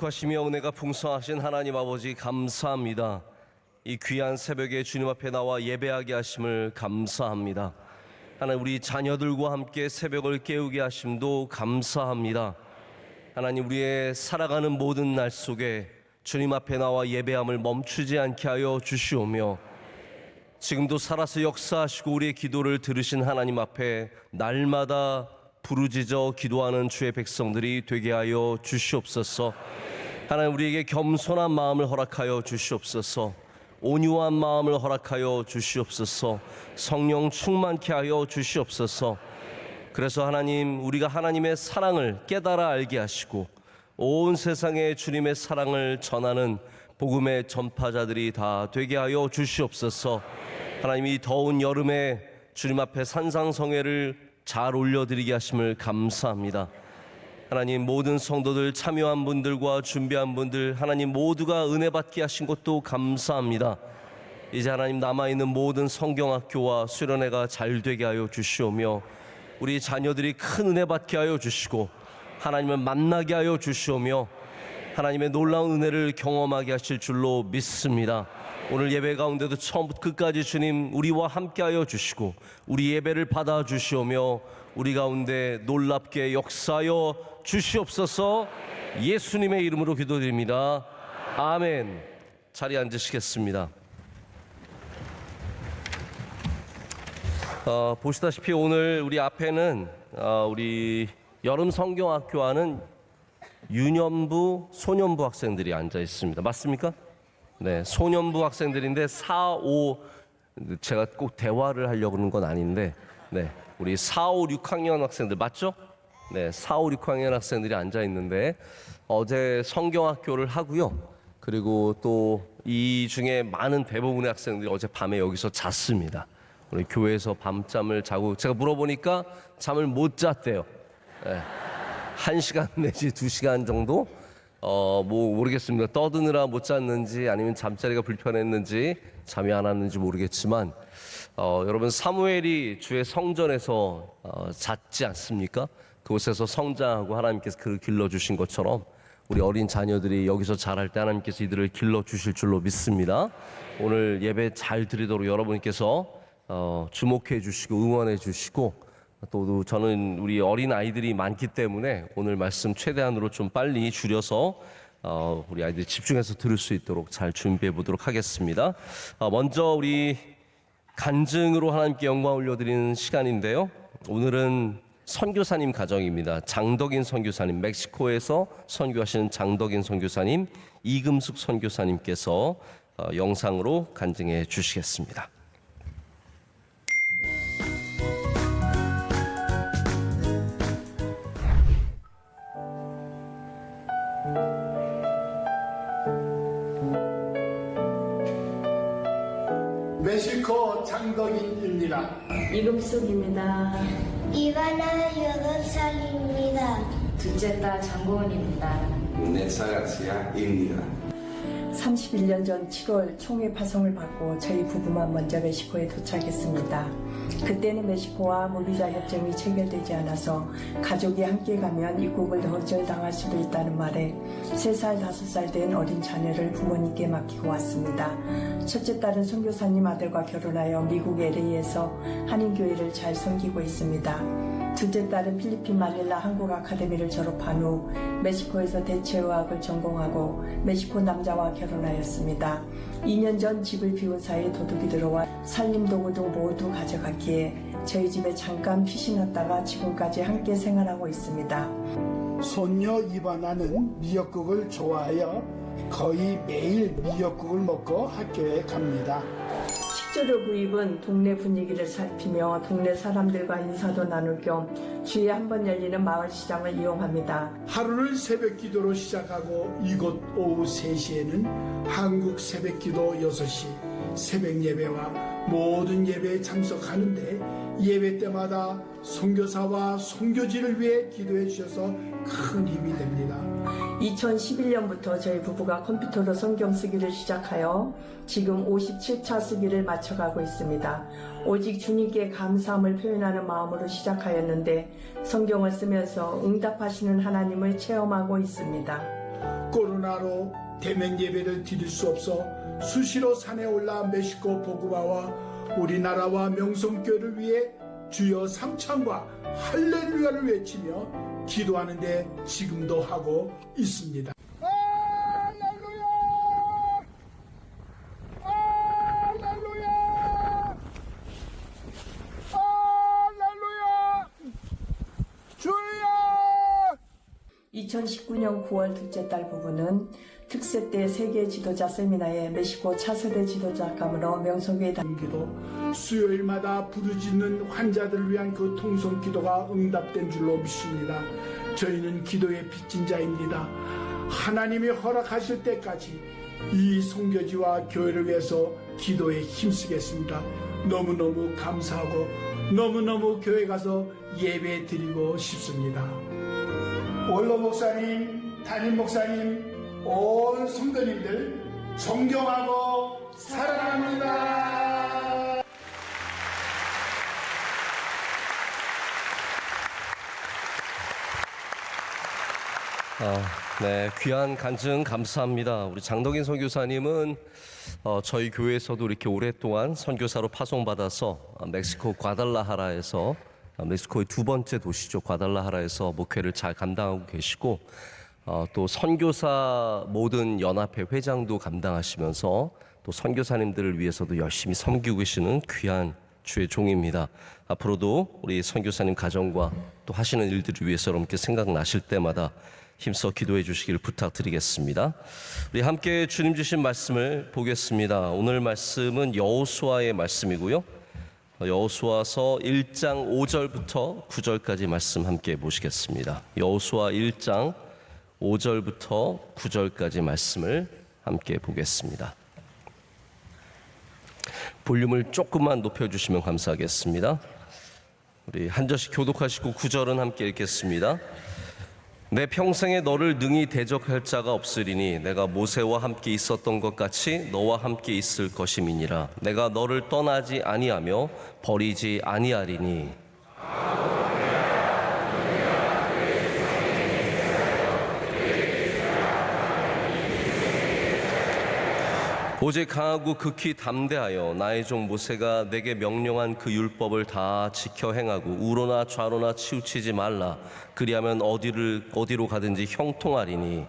거룩하시며 은혜가 풍성하신 하나님 아버지 감사합니다. 이 귀한 새벽에 주님 앞에 나와 예배하게 하심을 감사합니다. 하나님, 우리 자녀들과 함께 새벽을 깨우게 하심도 감사합니다. 하나님, 우리의 살아가는 모든 날 속에 주님 앞에 나와 예배함을 멈추지 않게 하여 주시오며, 지금도 살아서 역사하시고 우리의 기도를 들으신 하나님 앞에 날마다 부르짖어 기도하는 주의 백성들이 되게 하여 주시옵소서. 하나님, 우리에게 겸손한 마음을 허락하여 주시옵소서. 온유한 마음을 허락하여 주시옵소서. 성령 충만케 하여 주시옵소서. 그래서 하나님, 우리가 하나님의 사랑을 깨달아 알게 하시고 온 세상에 주님의 사랑을 전하는 복음의 전파자들이 다 되게 하여 주시옵소서. 하나님, 이 더운 여름에 주님 앞에 산상성회를 잘 올려드리게 하심을 감사합니다. 하나님, 모든 성도들 참여한 분들과 준비한 분들 하나님 모두가 은혜 받게 하신 것도 감사합니다. 이제 하나님 남아있는 모든 성경학교와 수련회가 잘 되게 하여 주시오며, 우리 자녀들이 큰 은혜 받게 하여 주시고 하나님을 만나게 하여 주시오며 하나님의 놀라운 은혜를 경험하게 하실 줄로 믿습니다. 오늘 예배 가운데도 처음부터 끝까지 주님 우리와 함께 하여 주시고 우리 예배를 받아 주시오며 우리 가운데 놀랍게 역사하여 주시옵소서. 예수님의 이름으로 기도드립니다. 아멘. 자리에 앉으시겠습니다. 보시다시피 오늘 우리 앞에는 우리 여름 성경학교하는 유년부, 소년부 학생들이 앉아 있습니다. 맞습니까? 네, 소년부 학생들인데 4, 5 제가 꼭 대화를 하려고 그러는 건 아닌데, 네, 우리 4, 5, 6학년 학생들 맞죠? 네, 4, 5, 6학년 학생들이 앉아 있는데 어제 성경학교를 하고요. 그리고 또 이 중에 많은 대부분의 학생들이 어제 밤에 여기서 잤습니다. 우리 교회에서 밤잠을 자고 제가 물어보니까 잠을 못 잤대요. 네, 1시간 내지 2시간 정도? 뭐 모르겠습니다. 떠드느라 못 잤는지 아니면 잠자리가 불편했는지 잠이 안 왔는지 모르겠지만 여러분, 사무엘이 주의 성전에서 잤지 않습니까? 그곳에서 성장하고 하나님께서 그를 길러주신 것처럼 우리 어린 자녀들이 여기서 자랄 때 하나님께서 이들을 길러주실 줄로 믿습니다. 오늘 예배 잘 드리도록 여러분께서 주목해 주시고 응원해 주시고, 또 저는 우리 어린 아이들이 많기 때문에 오늘 말씀 최대한으로 좀 빨리 줄여서 우리 아이들이 집중해서 들을 수 있도록 잘 준비해 보도록 하겠습니다. 먼저 우리 간증으로 하나님께 영광 올려드리는 시간인데요. 오늘은 선교사님 가정입니다. 장덕인 선교사님, 멕시코에서 선교하시는 장덕인 선교사님, 이금숙 선교사님께서 영상으로 간증해 주시겠습니다. 멕시코 장덕인입니다. 이금숙입니다. 이바나 8살입니다. 둘째 딸 장고은입니다. 넷사 가시아입니다. 31년 전 7월 총회 파송을 받고 저희 부부만 먼저 멕시코에 도착했습니다. 그때는 멕시코와 무비자 협정이 체결되지 않아서 가족이 함께 가면 입국을 거절당할 수도 있다는 말에 3살, 5살 된 어린 자녀를 부모님께 맡기고 왔습니다. 첫째 딸은 선교사님 아들과 결혼하여 미국 LA에서 한인교회를 잘 섬기고 있습니다. 둘째 딸은 필리핀 마닐라 한국 아카데미를 졸업한 후 멕시코에서 대체의학을 전공하고 멕시코 남자와 결혼하였습니다. 2년 전 집을 비운 사이에 도둑이 들어와 살림도구 등 모두 가져갔기에 저희 집에 잠깐 피신했다가 지금까지 함께 생활하고 있습니다. 손녀 이바나는 미역국을 좋아하여 거의 매일 미역국을 먹고 학교에 갑니다. 식재료 구입은 동네 분위기를 살피며 동네 사람들과 인사도 나눌 겸 주에 한 번 열리는 마을 시장을 이용합니다. 하루를 새벽 기도로 시작하고 이곳 오후 3시에는 한국 새벽 기도 6시 새벽 예배와 모든 예배에 참석하는데 예배 때마다 선교사와 선교지를 위해 기도해 주셔서 큰 힘이 됩니다. 2011년부터 저희 부부가 컴퓨터로 성경 쓰기를 시작하여 지금 57차 쓰기를 마쳐가고 있습니다. 오직 주님께 감사함을 표현하는 마음으로 시작하였는데 성경을 쓰면서 응답하시는 하나님을 체험하고 있습니다. 코로나로 대면 예배를 드릴 수 없어 수시로 산에 올라 멕시코 보구바와 우리나라와 명성교회를 위해 주여 삼창과 할렐루야를 외치며 기도하는데 지금도 하고 있습니다. 할렐루야! 할렐루야! 할렐루야! 주여! 2019년 9월 둘째 달 부부는 특세 때 세계 지도자 세미나에 멕시코 차세대 지도자감으로 명성교회에 기도 수요일마다 부르짖는 환자들을 위한 그 통성 기도가 응답된 줄로 믿습니다. 저희는 기도의 빚진 자입니다. 하나님이 허락하실 때까지 이 선교지와 교회를 위해서 기도에 힘쓰겠습니다. 너무너무 감사하고 너무너무 교회 가서 예배 드리고 싶습니다. 원로 목사님, 담임 목사님, 온 성도님들 존경하고 사랑합니다. 네, 귀한 간증 감사합니다. 우리 장덕인 선교사님은 저희 교회에서도 이렇게 오랫동안 선교사로 파송받아서 멕시코 과달라하라에서 멕시코의 두 번째 도시죠. 과달라하라에서 목회를 잘 감당하고 계시고 또 선교사 모든 연합회 회장도 감당하시면서 또 선교사님들을 위해서도 열심히 섬기고 계시는 귀한 주의 종입니다. 앞으로도 우리 선교사님 가정과 또 하시는 일들을 위해서 여러분께 생각나실 때마다 힘써 기도해 주시기를 부탁드리겠습니다. 우리 함께 주님 주신 말씀을 보겠습니다. 오늘 말씀은 여호수아의 말씀이고요. 여호수아서 1장 5절부터 9절까지 말씀 함께 보시겠습니다. 여호수아 1장 5절부터 9절까지 말씀을 함께 보겠습니다. 볼륨을 조금만 높여주시면 감사하겠습니다. 우리 한 절씩 교독하시고 9절은 함께 읽겠습니다. 내 평생에 너를 능히 대적할 자가 없으리니 내가 모세와 함께 있었던 것 같이 너와 함께 있을 것임이니라. 내가 너를 떠나지 아니하며 버리지 아니하리니 오직 강하고 극히 담대하여 나의 종 모세가 내게 명령한 그 율법을 다 지켜 행하고 우로나 좌로나 치우치지 말라. 그리하면 어디로 가든지 형통하리니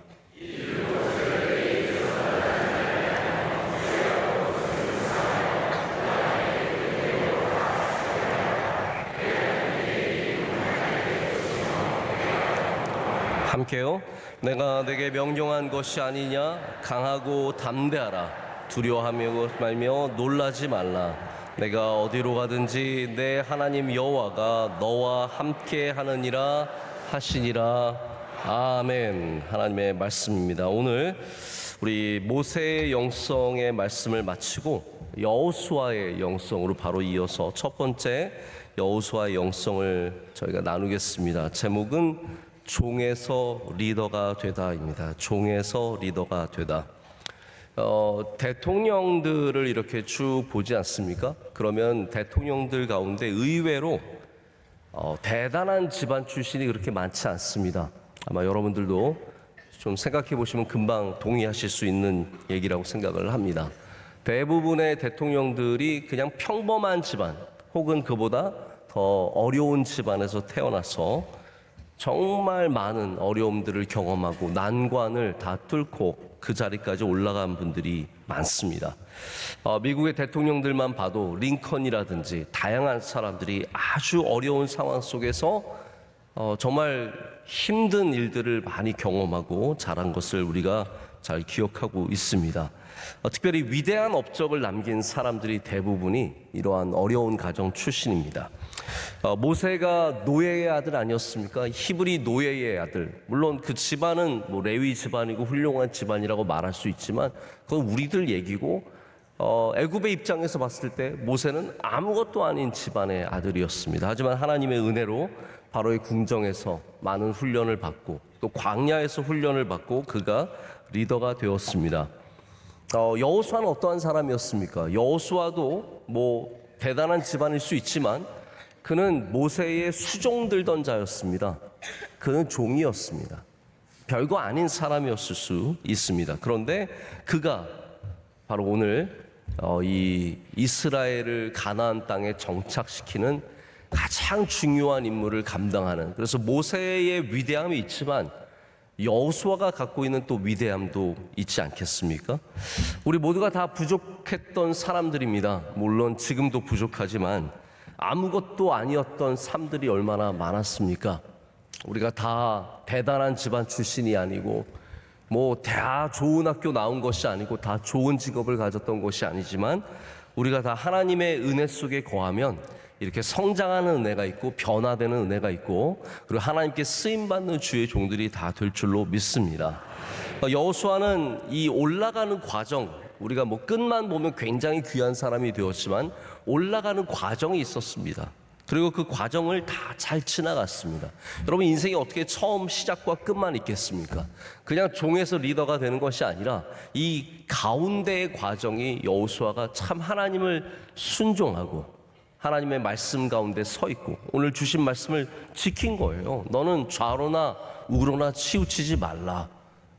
함께요. 내가 내게 명령한 것이 아니냐. 강하고 담대하라. 두려워하며 말며 놀라지 말라. 내가 어디로 가든지 내 하나님 여호와가 너와 함께 하느니라 하시니라. 아멘. 하나님의 말씀입니다. 오늘 우리 모세의 영성의 말씀을 마치고 여호수아의 영성으로 바로 이어서 첫 번째 여호수아의 영성을 저희가 나누겠습니다. 제목은 종에서 리더가 되다입니다. 종에서 리더가 되다. 대통령들을 이렇게 쭉 보지 않습니까? 그러면 대통령들 가운데 의외로 대단한 집안 출신이 그렇게 많지 않습니다. 아마 여러분들도 좀 생각해 보시면 금방 동의하실 수 있는 얘기라고 생각을 합니다. 대부분의 대통령들이 그냥 평범한 집안 혹은 그보다 더 어려운 집안에서 태어나서 정말 많은 어려움들을 경험하고 난관을 다 뚫고 그 자리까지 올라간 분들이 많습니다. 미국의 대통령들만 봐도 링컨이라든지 다양한 사람들이 아주 어려운 상황 속에서 정말 힘든 일들을 많이 경험하고 자란 것을 우리가 잘 기억하고 있습니다. 특별히 위대한 업적을 남긴 사람들이 대부분이 이러한 어려운 가정 출신입니다. 모세가 노예의 아들 아니었습니까? 히브리 노예의 아들. 물론 그 집안은 레위 집안이고 훌륭한 집안이라고 말할 수 있지만 그건 우리들 얘기고, 애굽의 입장에서 봤을 때 모세는 아무것도 아닌 집안의 아들이었습니다. 하지만 하나님의 은혜로 바로의 궁정에서 많은 훈련을 받고 또 광야에서 훈련을 받고 그가 리더가 되었습니다. 여호수아는 어떠한 사람이었습니까? 여호수아도 대단한 집안일 수 있지만 그는 모세의 수종들던 자였습니다. 그는 종이었습니다. 별거 아닌 사람이었을 수 있습니다. 그런데 그가 바로 오늘 이 이스라엘을 가나안 땅에 정착시키는 가장 중요한 임무를 감당하는, 그래서 모세의 위대함이 있지만 여호수아가 갖고 있는 또 위대함도 있지 않겠습니까? 우리 모두가 다 부족했던 사람들입니다. 물론 지금도 부족하지만 아무것도 아니었던 삶들이 얼마나 많았습니까? 우리가 다 대단한 집안 출신이 아니고 다 좋은 학교 나온 것이 아니고 다 좋은 직업을 가졌던 것이 아니지만 우리가 다 하나님의 은혜 속에 거하면 이렇게 성장하는 은혜가 있고 변화되는 은혜가 있고 그리고 하나님께 쓰임받는 주의 종들이 다 될 줄로 믿습니다. 여호수아는 이 올라가는 과정, 우리가 끝만 보면 굉장히 귀한 사람이 되었지만 올라가는 과정이 있었습니다. 그리고 그 과정을 다 잘 지나갔습니다. 여러분, 인생이 어떻게 처음 시작과 끝만 있겠습니까? 그냥 종에서 리더가 되는 것이 아니라 이 가운데의 과정이 여호수아가 참 하나님을 순종하고 하나님의 말씀 가운데 서 있고 오늘 주신 말씀을 지킨 거예요. 너는 좌로나 우로나 치우치지 말라.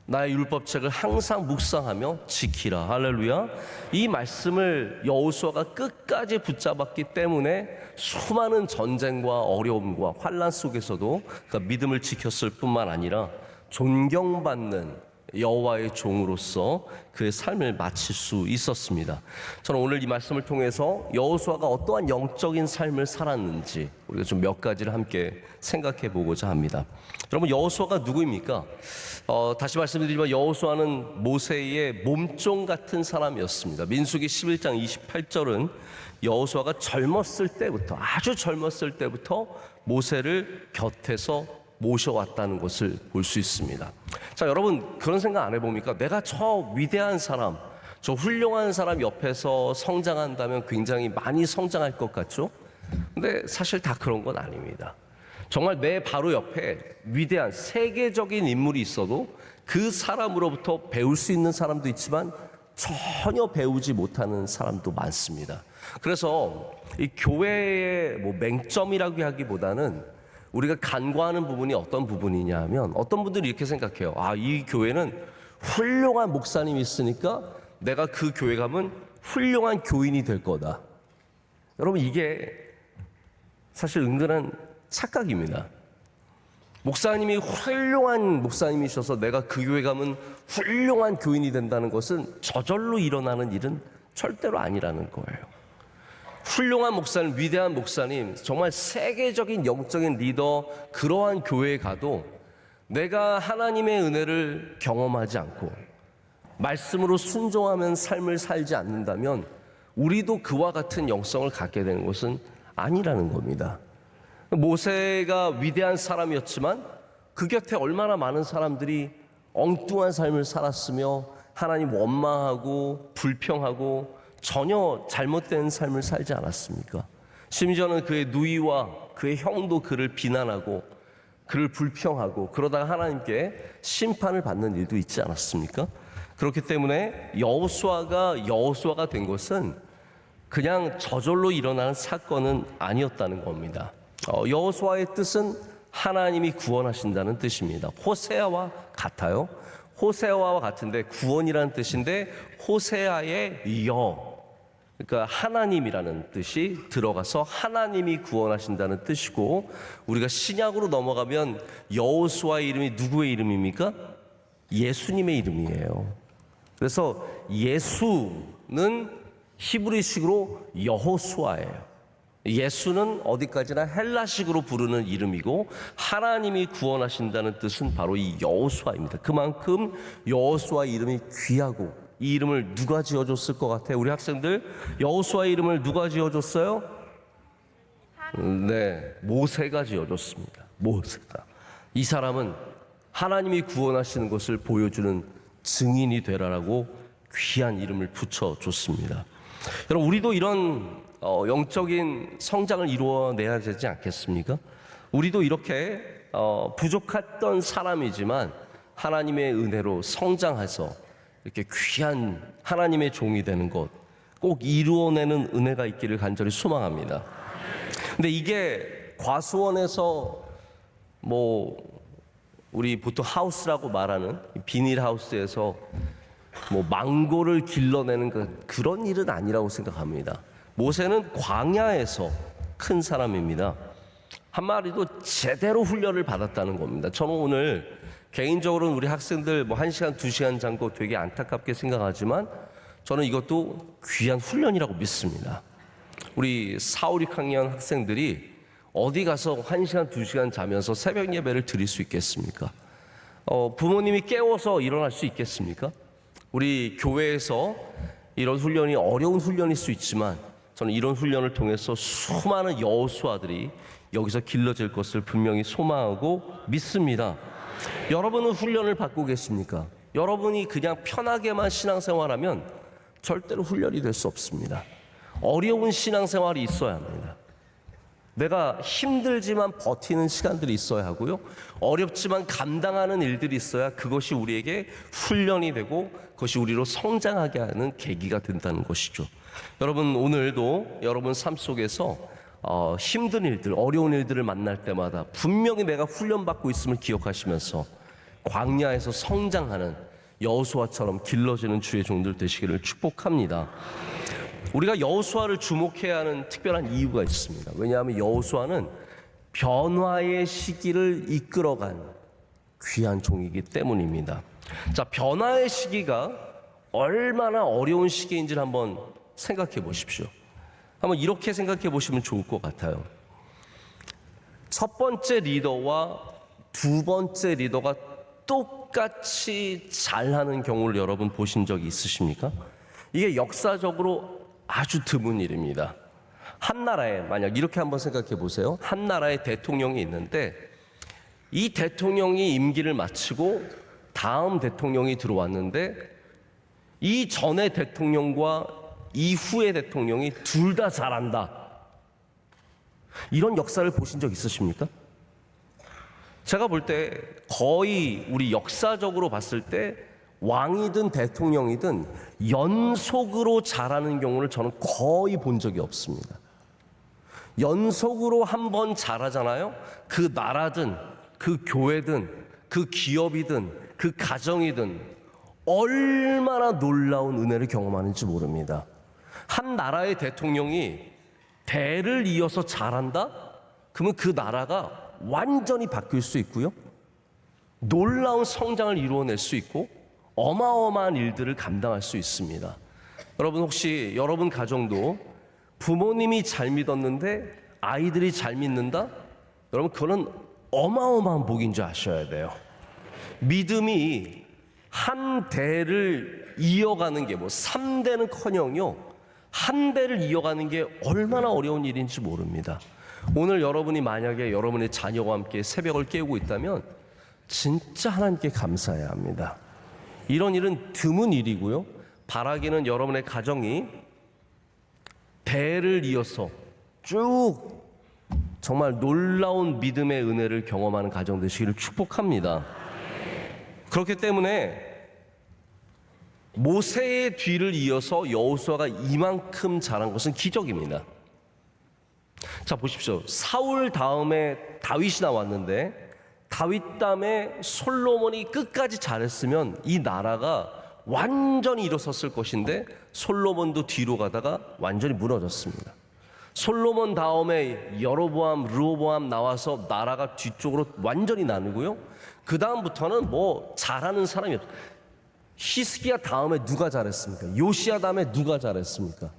나의 율법책을 항상 묵상하며 지키라. 할렐루야. 이 말씀을 여호수아가 끝까지 붙잡았기 때문에 수많은 전쟁과 어려움과 환난 속에서도 그 믿음을 지켰을 뿐만 아니라 존경받는 여호와의 종으로서 그의 삶을 마칠 수 있었습니다. 저는 오늘 이 말씀을 통해서 여호수아가 어떠한 영적인 삶을 살았는지 우리가 좀 몇 가지를 함께 생각해 보고자 합니다. 여러분, 여호수아가 누구입니까? 다시 말씀드리지만 여호수아는 모세의 몸종 같은 사람이었습니다. 민수기 11장 28절은 여호수아가 젊었을 때부터, 아주 젊었을 때부터 모세를 곁에서 모셔왔다는 것을 볼 수 있습니다. 자, 여러분, 그런 생각 안 해봅니까? 내가 저 위대한 사람, 저 훌륭한 사람 옆에서 성장한다면 굉장히 많이 성장할 것 같죠? 근데 사실 다 그런 건 아닙니다. 정말 내 바로 옆에 위대한 세계적인 인물이 있어도 그 사람으로부터 배울 수 있는 사람도 있지만 전혀 배우지 못하는 사람도 많습니다. 그래서 이 교회의 맹점이라고 하기보다는 우리가 간과하는 부분이 어떤 부분이냐 하면 어떤 분들이 이렇게 생각해요. 이 교회는 훌륭한 목사님이 있으니까 내가 그 교회 가면 훌륭한 교인이 될 거다. 여러분, 이게 사실 은근한 착각입니다. 목사님이 훌륭한 목사님이셔서 내가 그 교회 가면 훌륭한 교인이 된다는 것은 저절로 일어나는 일은 절대로 아니라는 거예요. 훌륭한 목사님, 위대한 목사님, 정말 세계적인 영적인 리더, 그러한 교회에 가도 내가 하나님의 은혜를 경험하지 않고 말씀으로 순종하면 삶을 살지 않는다면 우리도 그와 같은 영성을 갖게 되는 것은 아니라는 겁니다. 모세가 위대한 사람이었지만 그 곁에 얼마나 많은 사람들이 엉뚱한 삶을 살았으며 하나님 원망하고 불평하고 전혀 잘못된 삶을 살지 않았습니까? 심지어는 그의 누이와 그의 형도 그를 비난하고 그를 불평하고 그러다가 하나님께 심판을 받는 일도 있지 않았습니까? 그렇기 때문에 여호수아가 된 것은 그냥 저절로 일어나는 사건은 아니었다는 겁니다. 여호수아의 뜻은 하나님이 구원하신다는 뜻입니다. 호세아와 같아요. 호세아와 같은데 구원이라는 뜻인데 호세아의 그러니까 하나님이라는 뜻이 들어가서 하나님이 구원하신다는 뜻이고, 우리가 신약으로 넘어가면 여호수아의 이름이 누구의 이름입니까? 예수님의 이름이에요. 그래서 예수는 히브리식으로 여호수아예요. 예수는 어디까지나 헬라식으로 부르는 이름이고 하나님이 구원하신다는 뜻은 바로 이 여호수아입니다. 그만큼 여호수아 이름이 귀하고 이 이름을 누가 지어줬을 것 같아요? 우리 학생들, 여호수아 이름을 누가 지어줬어요? 네, 모세가 지어줬습니다. 모세가. 이 사람은 하나님이 구원하시는 것을 보여주는 증인이 되라라고 귀한 이름을 붙여줬습니다. 여러분, 우리도 이런 영적인 성장을 이루어내야 되지 않겠습니까? 우리도 이렇게 부족했던 사람이지만 하나님의 은혜로 성장해서 이렇게 귀한 하나님의 종이 되는 것 꼭 이루어내는 은혜가 있기를 간절히 소망합니다. 근데 이게 과수원에서 우리 보통 하우스라고 말하는 비닐 하우스에서 망고를 길러내는 그런 일은 아니라고 생각합니다. 모세는 광야에서 큰 사람입니다. 한 마리도 제대로 훈련을 받았다는 겁니다. 저는 오늘 개인적으로는 우리 학생들 1시간, 2시간 잔고 되게 안타깝게 생각하지만 저는 이것도 귀한 훈련이라고 믿습니다. 우리 4, 5, 6학년 학생들이 어디 가서 1시간, 2시간 자면서 새벽 예배를 드릴 수 있겠습니까? 부모님이 깨워서 일어날 수 있겠습니까? 우리 교회에서 이런 훈련이 어려운 훈련일 수 있지만 저는 이런 훈련을 통해서 수많은 여호수아들이 여기서 길러질 것을 분명히 소망하고 믿습니다. 여러분은 훈련을 받고 계십니까? 여러분이 그냥 편하게만 신앙생활하면 절대로 훈련이 될 수 없습니다. 어려운 신앙생활이 있어야 합니다. 내가 힘들지만 버티는 시간들이 있어야 하고요. 어렵지만 감당하는 일들이 있어야 그것이 우리에게 훈련이 되고 그것이 우리로 성장하게 하는 계기가 된다는 것이죠. 여러분, 오늘도 여러분 삶 속에서 힘든 일들, 어려운 일들을 만날 때마다 분명히 내가 훈련받고 있음을 기억하시면서 광야에서 성장하는 여호수아처럼 길러지는 주의 종들 되시기를 축복합니다. 우리가 여호수아를 주목해야 하는 특별한 이유가 있습니다. 왜냐하면 여호수아는 변화의 시기를 이끌어간 귀한 종이기 때문입니다. 자, 변화의 시기가 얼마나 어려운 시기인지를 한번 생각해 보십시오. 한번 이렇게 생각해 보시면 좋을 것 같아요. 첫 번째 리더와 두 번째 리더가 똑같이 잘하는 경우를 여러분 보신 적이 있으십니까? 이게 역사적으로 아주 드문 일입니다. 한 나라에, 만약 이렇게 한번 생각해 보세요. 한 나라에 대통령이 있는데 이 대통령이 임기를 마치고 다음 대통령이 들어왔는데 이 전의 대통령과 이후의 대통령이 둘 다 잘한다. 이런 역사를 보신 적 있으십니까? 제가 볼 때 거의 우리 역사적으로 봤을 때 왕이든 대통령이든 연속으로 잘하는 경우를 저는 거의 본 적이 없습니다. 연속으로 한 번 잘하잖아요. 그 나라든 그 교회든 그 기업이든 그 가정이든 얼마나 놀라운 은혜를 경험하는지 모릅니다. 한 나라의 대통령이 대를 이어서 잘한다? 그러면 그 나라가 완전히 바뀔 수 있고요. 놀라운 성장을 이루어낼 수 있고 어마어마한 일들을 감당할 수 있습니다. 여러분, 혹시 여러분 가정도 부모님이 잘 믿었는데 아이들이 잘 믿는다? 여러분, 그거는 어마어마한 복인 줄 아셔야 돼요. 믿음이 한 대를 이어가는 게 3대는커녕요 한 대를 이어가는 게 얼마나 어려운 일인지 모릅니다. 오늘 여러분이 만약에 여러분의 자녀와 함께 새벽을 깨우고 있다면 진짜 하나님께 감사해야 합니다. 이런 일은 드문 일이고요. 바라기는 여러분의 가정이 대를 이어서 쭉 정말 놀라운 믿음의 은혜를 경험하는 가정 되시기를 축복합니다. 그렇기 때문에 모세의 뒤를 이어서 여호수아가 이만큼 잘한 것은 기적입니다. 자, 보십시오. 사울 다음에 다윗이 나왔는데 다윗 다음에 솔로몬이 끝까지 잘했으면 이 나라가 완전히 일어섰을 것인데 솔로몬도 뒤로 가다가 완전히 무너졌습니다. 솔로몬 다음에 여로보암, 르호보암 나와서 나라가 뒤쪽으로 완전히 나누고요. 그 다음부터는 잘하는 사람이 없어요. 히스기야 다음에 누가 잘했습니까? 요시야 다음에 누가 잘했습니까?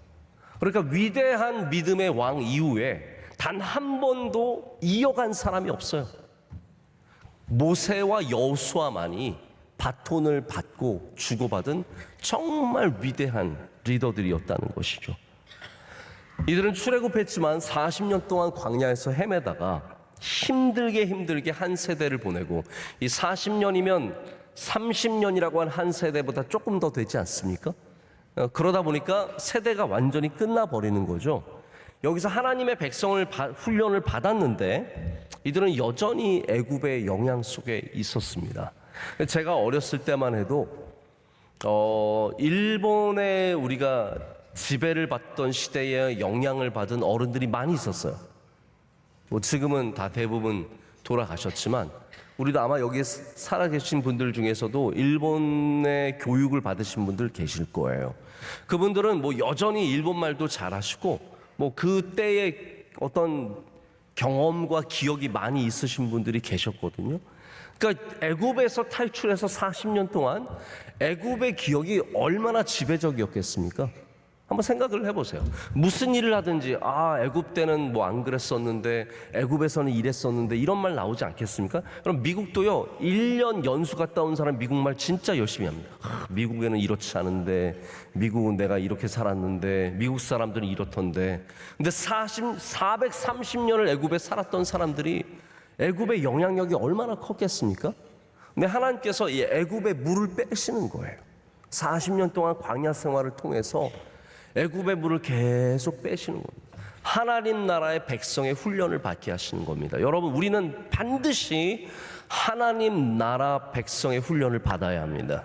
그러니까 위대한 믿음의 왕 이후에 단 한 번도 이어간 사람이 없어요. 모세와 여호수아만이 바톤을 받고 주고받은 정말 위대한 리더들이었다는 것이죠. 이들은 출애굽했지만 40년 동안 광야에서 헤매다가 힘들게 한 세대를 보내고, 이 40년이면 30년이라고 한 세대보다 조금 더 되지 않습니까? 그러다 보니까 세대가 완전히 끝나버리는 거죠. 여기서 하나님의 백성을 훈련을 받았는데 이들은 여전히 애굽의 영향 속에 있었습니다. 제가 어렸을 때만 해도 일본에 우리가 지배를 받던 시대에 영향을 받은 어른들이 많이 있었어요. 뭐 지금은 다 대부분 돌아가셨지만 우리도 아마 여기에 살아계신 분들 중에서도 일본의 교육을 받으신 분들 계실 거예요. 그분들은 뭐 여전히 일본말도 잘하시고 뭐 그때의 어떤 경험과 기억이 많이 있으신 분들이 계셨거든요. 그러니까 애굽에서 탈출해서 40년 동안 애굽의 기억이 얼마나 지배적이었겠습니까? 한번 생각을 해보세요. 무슨 일을 하든지 애굽 때는 뭐 안 그랬었는데 애굽에서는 이랬었는데 이런 말 나오지 않겠습니까? 그럼 미국도요 1년 연수 갔다 온 사람 미국말 진짜 열심히 합니다. 미국에는 이렇지 않은데, 미국은 내가 이렇게 살았는데, 미국 사람들은 이렇던데. 근데 430년을 애굽에 살았던 사람들이 애굽의 영향력이 얼마나 컸겠습니까? 근데 하나님께서 이 애굽의 물을 빼시는 거예요. 40년 동안 광야 생활을 통해서 애굽의 물을 계속 빼시는 겁니다. 하나님 나라의 백성의 훈련을 받게 하시는 겁니다. 여러분, 우리는 반드시 하나님 나라 백성의 훈련을 받아야 합니다.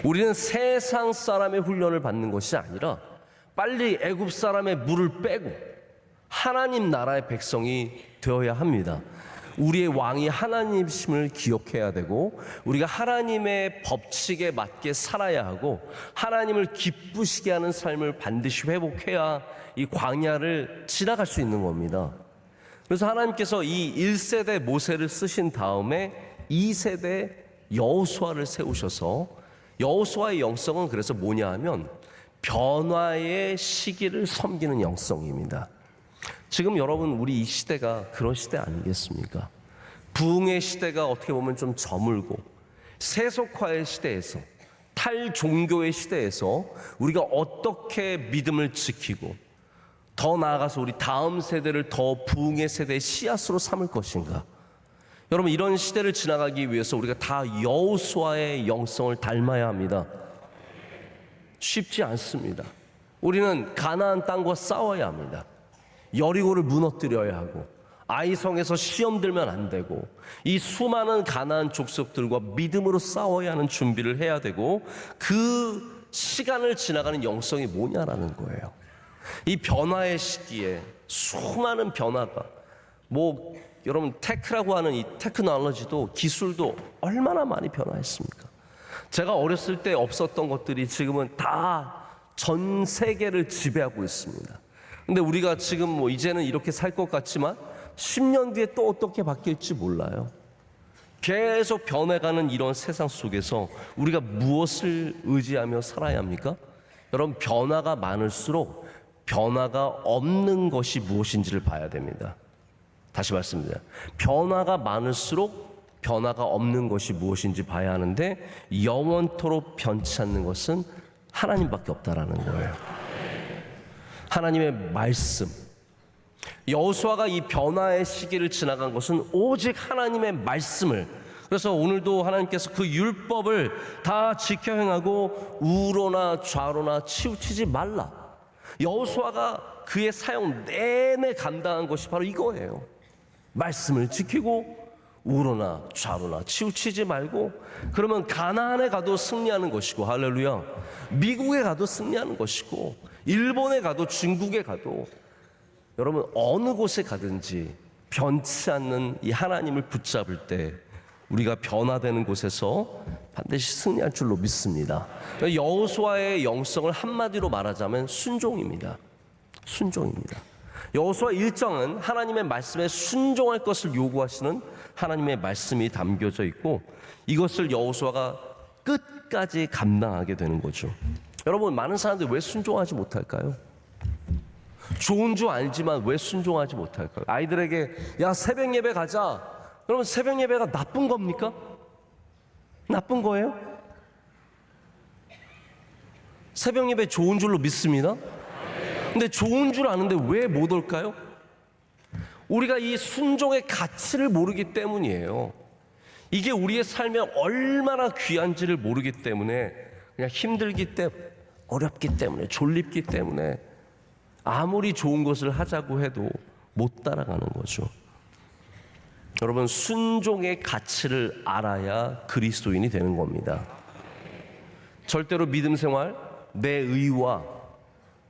우리는 세상 사람의 훈련을 받는 것이 아니라 빨리 애굽 사람의 물을 빼고 하나님 나라의 백성이 되어야 합니다. 우리의 왕이 하나님심을 기억해야 되고, 우리가 하나님의 법칙에 맞게 살아야 하고, 하나님을 기쁘시게 하는 삶을 반드시 회복해야 이 광야를 지나갈 수 있는 겁니다. 그래서 하나님께서 이 1세대 모세를 쓰신 다음에 2세대 여호수아를 세우셔서, 여호수아의 영성은 그래서 뭐냐 하면 변화의 시기를 섬기는 영성입니다. 지금 여러분, 우리 이 시대가 그런 시대 아니겠습니까? 부흥의 시대가 어떻게 보면 좀 저물고, 세속화의 시대에서, 탈종교의 시대에서 우리가 어떻게 믿음을 지키고 더 나아가서 우리 다음 세대를 더 부흥의 세대의 씨앗으로 삼을 것인가? 여러분, 이런 시대를 지나가기 위해서 우리가 다 여호수아의 영성을 닮아야 합니다. 쉽지 않습니다. 우리는 가나안 땅과 싸워야 합니다. 여리고를 무너뜨려야 하고, 아이성에서 시험 들면 안 되고, 이 수많은 가나안 족속들과 믿음으로 싸워야 하는 준비를 해야 되고, 그 시간을 지나가는 영성이 뭐냐라는 거예요. 이 변화의 시기에 수많은 변화가, 뭐 여러분 테크라고 하는 이 테크놀로지도, 기술도 얼마나 많이 변화했습니까? 제가 어렸을 때 없었던 것들이 지금은 다 전 세계를 지배하고 있습니다. 근데 우리가 지금 뭐 이제는 이렇게 살 것 같지만 10년 뒤에 또 어떻게 바뀔지 몰라요. 계속 변해가는 이런 세상 속에서 우리가 무엇을 의지하며 살아야 합니까? 여러분, 변화가 많을수록 변화가 없는 것이 무엇인지를 봐야 됩니다. 다시 말씀드립니다. 변화가 많을수록 변화가 없는 것이 무엇인지 봐야 하는데, 영원토록 변치 않는 것은 하나님밖에 없다라는 거예요. 하나님의 말씀. 여호수아가 이 변화의 시기를 지나간 것은 오직 하나님의 말씀을, 그래서 오늘도 하나님께서 그 율법을 다 지켜 행하고 우로나 좌로나 치우치지 말라. 여호수아가 그의 사역 내내 감당한 것이 바로 이거예요. 말씀을 지키고 우로나 좌로나 치우치지 말고, 그러면 가나안에 가도 승리하는 것이고, 할렐루야, 미국에 가도 승리하는 것이고, 일본에 가도 중국에 가도, 여러분 어느 곳에 가든지 변치 않는 이 하나님을 붙잡을 때 우리가 변화되는 곳에서 반드시 승리할 줄로 믿습니다. 여호수아의 영성을 한마디로 말하자면 순종입니다. 순종입니다. 여호수아 1장은 하나님의 말씀에 순종할 것을 요구하시는 하나님의 말씀이 담겨져 있고, 이것을 여호수아가 끝까지 감당하게 되는 거죠. 여러분, 많은 사람들이 왜 순종하지 못할까요? 좋은 줄 알지만 왜 순종하지 못할까요? 아이들에게 야 새벽 예배 가자. 그러면 새벽 예배가 나쁜 겁니까? 나쁜 거예요? 새벽 예배 좋은 줄로 믿습니다. 근데 좋은 줄 아는데 왜 못 올까요? 우리가 이 순종의 가치를 모르기 때문이에요. 이게 우리의 삶에 얼마나 귀한지를 모르기 때문에 그냥 힘들기 때문에 어렵기 때문에 졸립기 때문에 아무리 좋은 것을 하자고 해도 못 따라가는 거죠. 여러분 순종의 가치를 알아야 그리스도인이 되는 겁니다. 절대로 믿음 생활 내 의와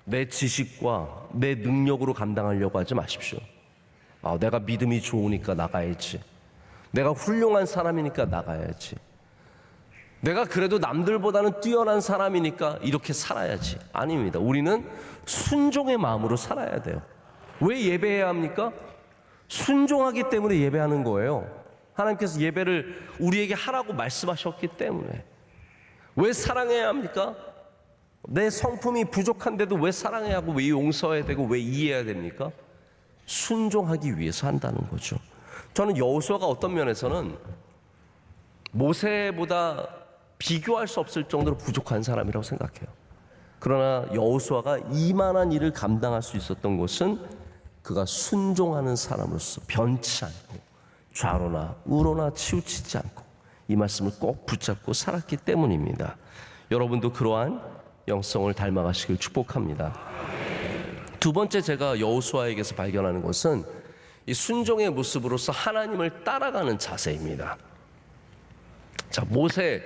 내 지식과 내 능력으로 감당하려고 하지 마십시오. 내가 믿음이 좋으니까 나가야지. 내가 훌륭한 사람이니까 나가야지. 내가 그래도 남들보다는 뛰어난 사람이니까 이렇게 살아야지. 아닙니다. 우리는 순종의 마음으로 살아야 돼요. 왜 예배해야 합니까? 순종하기 때문에 예배하는 거예요. 하나님께서 예배를 우리에게 하라고 말씀하셨기 때문에. 왜 사랑해야 합니까? 내 성품이 부족한데도 왜 사랑해야 하고 왜 용서해야 되고 왜 이해해야 됩니까? 순종하기 위해서 한다는 거죠. 저는 여호수아가 어떤 면에서는 모세보다 비교할 수 없을 정도로 부족한 사람이라고 생각해요. 그러나 여호수아가 이만한 일을 감당할 수 있었던 것은 그가 순종하는 사람으로서 변치 않고 좌로나 우로나 치우치지 않고 이 말씀을 꼭 붙잡고 살았기 때문입니다. 여러분도 그러한 영성을 닮아가시길 축복합니다. 두 번째 제가 여호수아에게서 발견하는 것은 이 순종의 모습으로서 하나님을 따라가는 자세입니다. 자, 모세,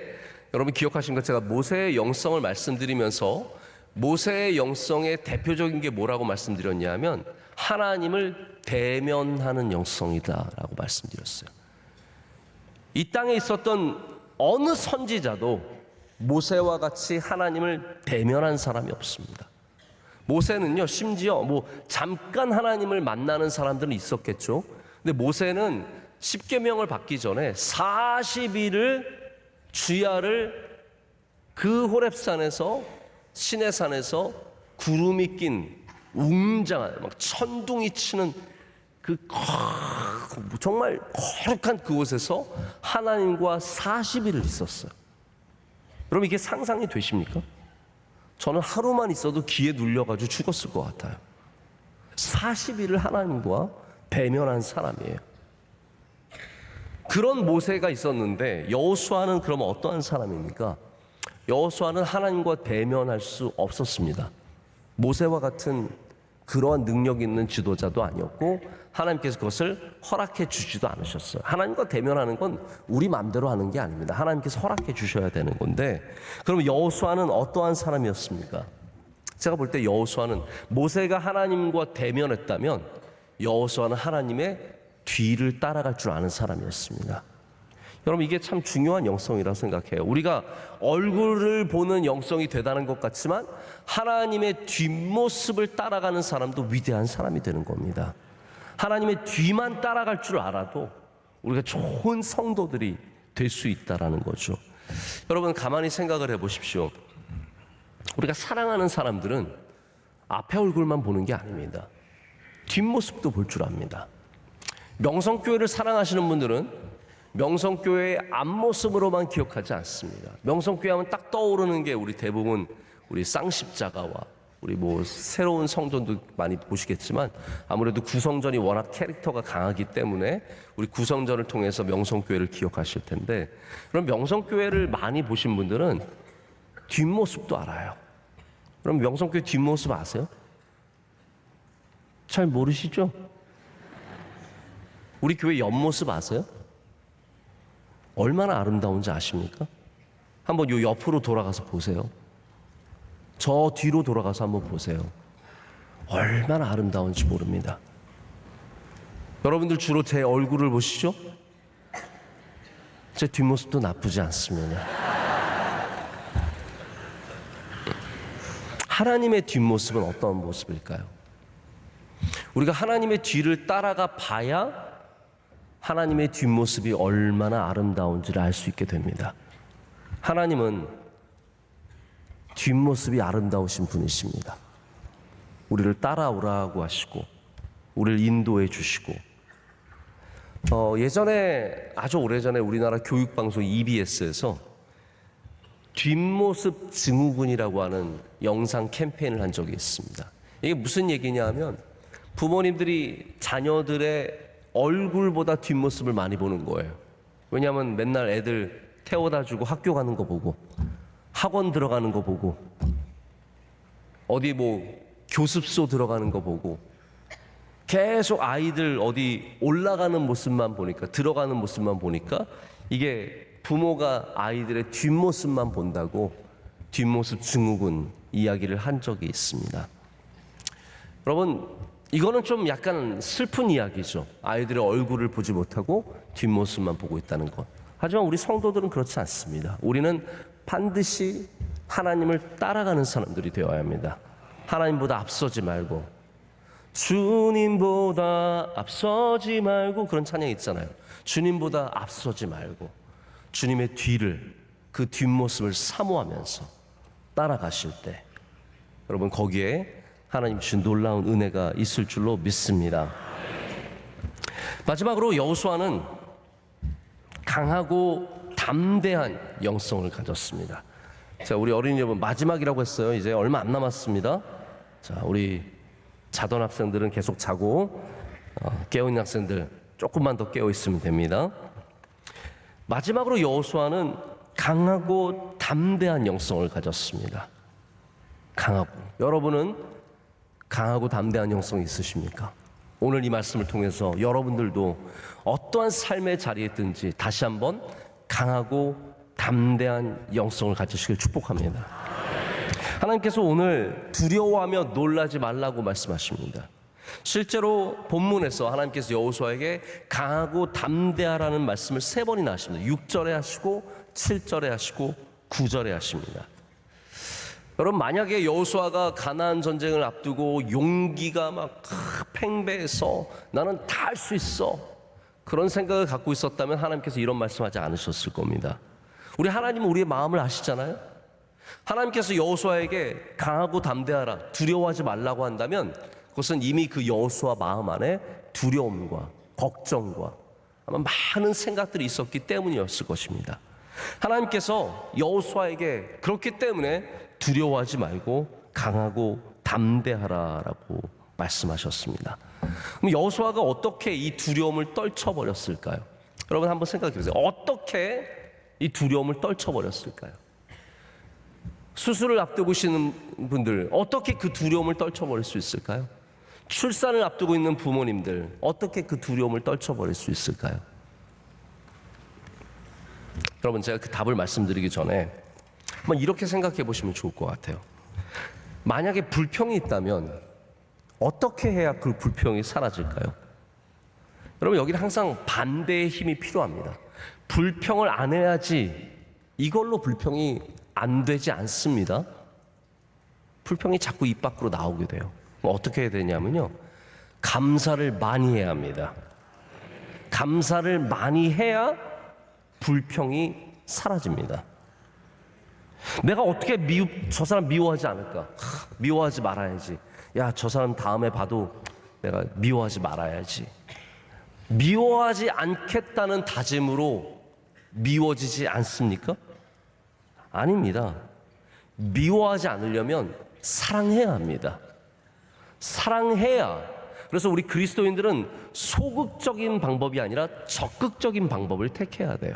여러분 기억하십니까? 제가 모세의 영성을 말씀드리면서 모세의 영성의 대표적인 게 뭐라고 말씀드렸냐면 하나님을 대면하는 영성이다라고 말씀드렸어요. 이 땅에 있었던 어느 선지자도 모세와 같이 하나님을 대면한 사람이 없습니다. 모세는요, 심지어 잠깐 하나님을 만나는 사람들은 있었겠죠. 근데 모세는 십계명을 받기 전에 40일을 주야를 그 호렙산에서 시내산에서 구름이 낀 웅장한 막 천둥이 치는 그 정말 거룩한 그곳에서 하나님과 40일을 있었어요. 여러분 이게 상상이 되십니까? 저는 하루만 있어도 기에 눌려가지고 죽었을 것 같아요. 40일을 하나님과 대면한 사람이에요. 그런 모세가 있었는데 여호수아는 그러면 어떠한 사람입니까? 여호수아는 하나님과 대면할 수 없었습니다. 모세와 같은 그러한 능력 있는 지도자도 아니었고 하나님께서 그것을 허락해 주지도 않으셨어요. 하나님과 대면하는 건 우리 마음대로 하는 게 아닙니다. 하나님께서 허락해 주셔야 되는 건데 그럼 여호수아는 어떠한 사람이었습니까? 제가 볼 때 여호수아는 모세가 하나님과 대면했다면 여호수아는 하나님의 뒤를 따라갈 줄 아는 사람이었습니다. 여러분 이게 참 중요한 영성이라고 생각해요. 우리가 얼굴을 보는 영성이 되다는 것 같지만 하나님의 뒷모습을 따라가는 사람도 위대한 사람이 되는 겁니다. 하나님의 뒤만 따라갈 줄 알아도 우리가 좋은 성도들이 될 수 있다는 거죠. 여러분 가만히 생각을 해보십시오. 우리가 사랑하는 사람들은 앞에 얼굴만 보는 게 아닙니다. 뒷모습도 볼 줄 압니다. 명성교회를 사랑하시는 분들은 명성교회의 앞모습으로만 기억하지 않습니다. 명성교회 하면 딱 떠오르는 게 우리 대부분 우리 쌍십자가와 우리 새로운 성전도 많이 보시겠지만 아무래도 구성전이 워낙 캐릭터가 강하기 때문에 우리 구성전을 통해서 명성교회를 기억하실 텐데 그럼 명성교회를 많이 보신 분들은 뒷모습도 알아요. 그럼 명성교회 뒷모습 아세요? 잘 모르시죠? 우리 교회 옆모습 아세요? 얼마나 아름다운지 아십니까? 한번 요 옆으로 돌아가서 보세요. 저 뒤로 돌아가서 한번 보세요. 얼마나 아름다운지 모릅니다. 여러분들 주로 제 얼굴을 보시죠? 제 뒷모습도 나쁘지 않습니다. 하나님의 뒷모습은 어떤 모습일까요? 우리가 하나님의 뒤를 따라가 봐야 하나님의 뒷모습이 얼마나 아름다운지를 알 수 있게 됩니다. 하나님은 뒷모습이 아름다우신 분이십니다. 우리를 따라오라고 하시고 우리를 인도해 주시고 예전에 아주 오래전에 우리나라 교육방송 EBS에서 뒷모습 증후군이라고 하는 영상 캠페인을 한 적이 있습니다. 이게 무슨 얘기냐면 부모님들이 자녀들의 얼굴보다 뒷모습을 많이 보는 거예요. 왜냐하면 맨날 애들 태워다 주고 학교 가는 거 보고 학원 들어가는 거 보고 어디 교습소 들어가는 거 보고 계속 아이들 어디 올라가는 모습만 보니까 들어가는 모습만 보니까 이게 부모가 아이들의 뒷모습만 본다고 뒷모습 증후군 이야기를 한 적이 있습니다. 여러분 이거는 좀 약간 슬픈 이야기죠. 아이들의 얼굴을 보지 못하고 뒷모습만 보고 있다는 것. 하지만 우리 성도들은 그렇지 않습니다. 우리는 반드시 하나님을 따라가는 사람들이 되어야 합니다. 하나님보다 앞서지 말고 주님보다 앞서지 말고 그런 찬양이 있잖아요. 주님보다 앞서지 말고 주님의 뒤를 그 뒷모습을 사모하면서 따라가실 때 여러분 거기에 하나님 주신 놀라운 은혜가 있을 줄로 믿습니다. 마지막으로 여호수아는 강하고 담대한 영성을 가졌습니다. 자, 우리 어린이 여러분 마지막이라고 했어요. 이제 얼마 안 남았습니다. 자, 우리 자던 학생들은 계속 자고 깨어있는 학생들 조금만 더 깨어 있으면 됩니다. 마지막으로 여호수아는 강하고 담대한 영성을 가졌습니다. 강하고 여러분은 강하고 담대한 영성이 있으십니까? 오늘 이 말씀을 통해서 여러분들도 어떠한 삶의 자리에 있든지 다시 한번 강하고 담대한 영성을 가지시길 축복합니다. 하나님께서 오늘 두려워하며 놀라지 말라고 말씀하십니다. 실제로 본문에서 하나님께서 여호수아에게 강하고 담대하라는 말씀을 3번이나 하십니다. 6절에 하시고 7절에 하시고 9절에 하십니다. 여러분 만약에 여호수아가 가나안 전쟁을 앞두고 용기가 막 팽배해서 나는 다 할 수 있어 그런 생각을 갖고 있었다면 하나님께서 이런 말씀하지 않으셨을 겁니다. 우리 하나님은 우리의 마음을 아시잖아요. 하나님께서 여호수아에게 강하고 담대하라 두려워하지 말라고 한다면 그것은 이미 그 여호수아 마음 안에 두려움과 걱정과 아마 많은 생각들이 있었기 때문이었을 것입니다. 하나님께서 여호수아에게 그렇기 때문에 두려워하지 말고 강하고 담대하라라고 말씀하셨습니다. 그럼 여호수아가 어떻게 이 두려움을 떨쳐버렸을까요? 여러분 한번 생각해 보세요. 어떻게 이 두려움을 떨쳐버렸을까요? 수술을 앞두고 계시는 분들 어떻게 그 두려움을 떨쳐버릴 수 있을까요? 출산을 앞두고 있는 부모님들 어떻게 그 두려움을 떨쳐버릴 수 있을까요? 여러분 제가 그 답을 말씀드리기 전에 한번 이렇게 생각해 보시면 좋을 것 같아요. 만약에 불평이 있다면 어떻게 해야 그 불평이 사라질까요? 여러분 여기는 항상 반대의 힘이 필요합니다. 불평을 안 해야지 이걸로 불평이 안 되지 않습니다. 불평이 자꾸 입 밖으로 나오게 돼요. 어떻게 해야 되냐면요, 감사를 많이 해야 합니다. 감사를 많이 해야 불평이 사라집니다. 내가 어떻게 저 사람 미워하지 않을까? 미워하지 말아야지. 야, 저 사람 다음에 봐도 내가 미워하지 말아야지. 미워하지 않겠다는 다짐으로 미워지지 않습니까? 아닙니다. 미워하지 않으려면 사랑해야 합니다. 사랑해야. 그래서 우리 그리스도인들은 소극적인 방법이 아니라 적극적인 방법을 택해야 돼요.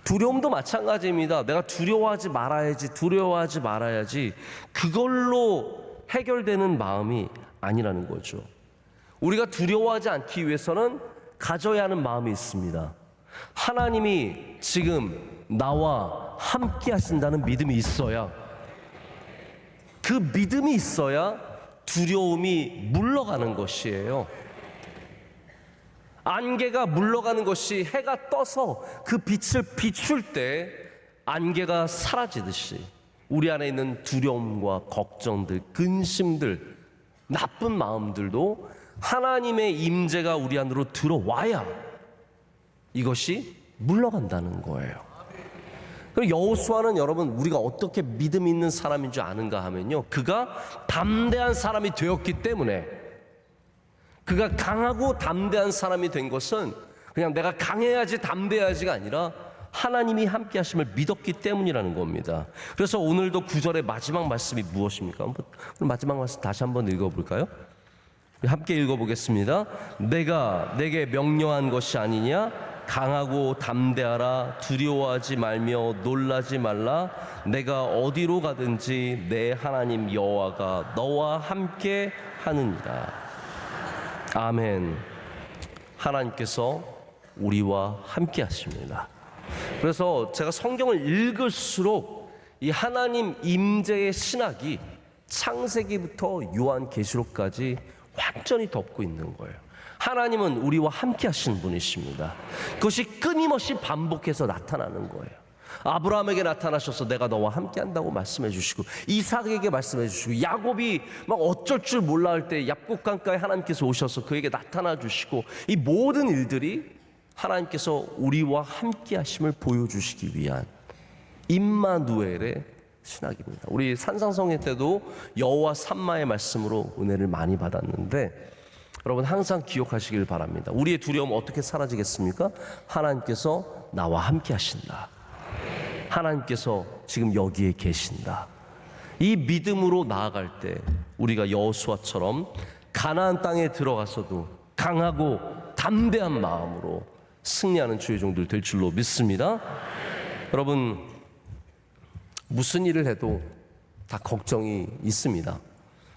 두려움도 마찬가지입니다. 내가 두려워하지 말아야지, 두려워하지 말아야지. 그걸로 해결되는 마음이 아니라는 거죠. 우리가 두려워하지 않기 위해서는 가져야 하는 마음이 있습니다. 하나님이 지금 나와 함께 하신다는 믿음이 있어야, 그 믿음이 있어야 두려움이 물러가는 것이에요. 안개가 물러가는 것이 해가 떠서 그 빛을 비출 때 안개가 사라지듯이 우리 안에 있는 두려움과 걱정들, 근심들, 나쁜 마음들도 하나님의 임재가 우리 안으로 들어와야 이것이 물러간다는 거예요. 그리고 여호수아는 여러분 우리가 어떻게 믿음 있는 사람인 줄 아는가 하면요, 그가 담대한 사람이 되었기 때문에, 그가 강하고 담대한 사람이 된 것은 그냥 내가 강해야지 담대해야지가 아니라 하나님이 함께 하심을 믿었기 때문이라는 겁니다. 그래서 오늘도 9절의 마지막 말씀이 무엇입니까? 그럼 마지막 말씀 다시 한번 읽어볼까요? 함께 읽어보겠습니다. 내가 내게 명령한 것이 아니냐? 강하고 담대하라. 두려워하지 말며 놀라지 말라. 내가 어디로 가든지 내 하나님 여호와가 너와 함께 하느니라. 아멘. 하나님께서 우리와 함께 하십니다. 그래서 제가 성경을 읽을수록 이 하나님 임재의 신학이 창세기부터 요한계시록까지 완전히 덮고 있는 거예요. 하나님은 우리와 함께 하시는 분이십니다. 그것이 끊임없이 반복해서 나타나는 거예요. 아브라함에게 나타나셔서 내가 너와 함께 한다고 말씀해 주시고, 이삭에게 말씀해 주시고, 야곱이 막 어쩔 줄 몰라 할 때 약곡강가에 하나님께서 오셔서 그에게 나타나 주시고, 이 모든 일들이 하나님께서 우리와 함께 하심을 보여주시기 위한 임마누엘의 신학입니다. 우리 산상성회 때도 여호와 삼마의 말씀으로 은혜를 많이 받았는데, 여러분 항상 기억하시길 바랍니다. 우리의 두려움 어떻게 사라지겠습니까? 하나님께서 나와 함께 하신다. 하나님께서 지금 여기에 계신다. 이 믿음으로 나아갈 때 우리가 여호수아처럼 가나안 땅에 들어가서도 강하고 담대한 마음으로 승리하는 주의 종들 될 줄로 믿습니다. 여러분, 무슨 일을 해도 다 걱정이 있습니다.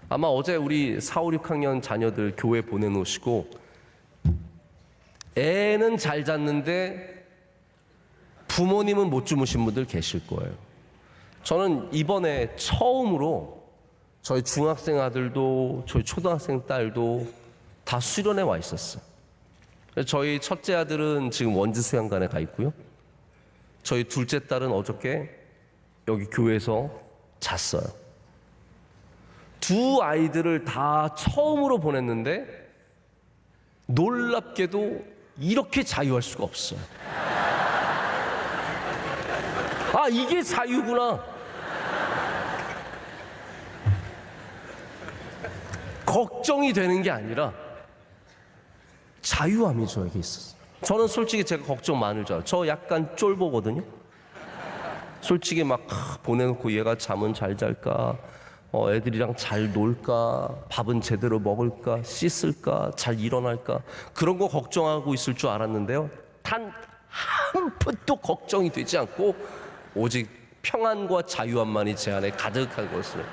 아마 어제 우리 4, 5, 6학년 자녀들 교회 보내놓으시고 애는 잘 잤는데 부모님은 못 주무신 분들 계실 거예요. 저는 이번에 처음으로 저희 중학생 아들도 저희 초등학생 딸도 다 수련회 와 있었어요. 저희 첫째 아들은 지금 원주 수양관에 가 있고요. 저희 둘째 딸은 어저께 여기 교회에서 잤어요. 두 아이들을 다 처음으로 보냈는데 놀랍게도 이렇게 자유할 수가 없어요. 아, 이게 자유구나. 걱정이 되는 게 아니라 자유함이 저에게 있었어요. 저는 솔직히 제가 걱정 많을 줄 알아요. 저 약간 쫄보거든요. 솔직히 막 보내놓고 얘가 잠은 잘 잘까, 애들이랑 잘 놀까, 밥은 제대로 먹을까, 씻을까, 잘 일어날까, 그런 거 걱정하고 있을 줄 알았는데요, 단 한 푼도 걱정이 되지 않고 오직 평안과 자유함만이 제 안에 가득한 것을.